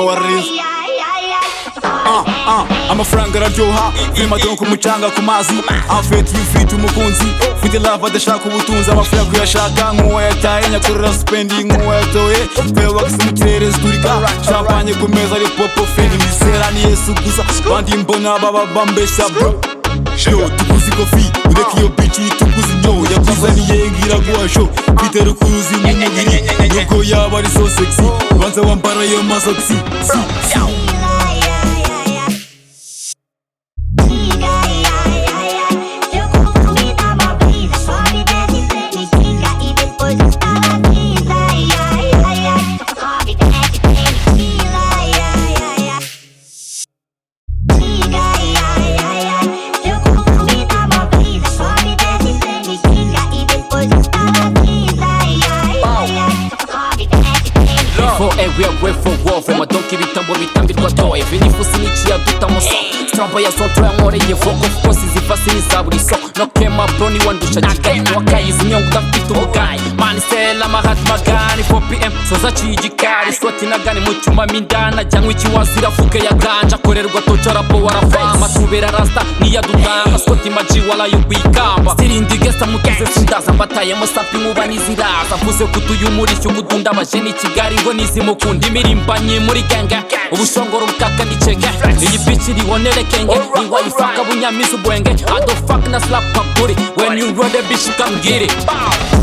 warriors. Amafaranga araryoha filima dore ku mucanga ku mazi afite wifite umukunzi ufite love adashaka ubutunzi amafaranga kuyashaka nk'uwo yataye nyakorera spending nk'uwo yatoye fewax mu kirere ziturika champagne ku meza ari popo fini misera ni Yesu gusa bandi mbona baba bambesha bro yo tukuzi kofi ureke iyo bitch tukuzi nyo yakuzaniye ngira guha show mfite rukuruzi mu mubiri nubwo yaba ari so sexy banza wambara iyo masoksi We're for war, vraiment donc ibitambo bitambirwa toye vinifusi n'ikiyaduta muso Stramba ya zonto yankoreye voko fose zifasi nizaburiso no kema bro ni wandusha kigali wakayizi nyongo udafite umugayi mani stella mahatma gani 4pm soza cijikari skoti nagani mu cyuma mindana cyangwa ikiwazira fuke ya ganja korerwa toca rapo warafama tubera rasta niyadutanga skoti maji wala yubikamba stirindi gesta mutuze sindaza mbatayemo sapi mubani ziraza mvuze kutuyu muri cyo gudunda abajeni kigali ngo nizimukundi mirimbanye muri ganga ubushongoro bukaka ndicenge iyi bitch ribonere kenge ni wayifaka bunyamiza ubwenge I don't fuck na slap papuri when you run the bitch come get it.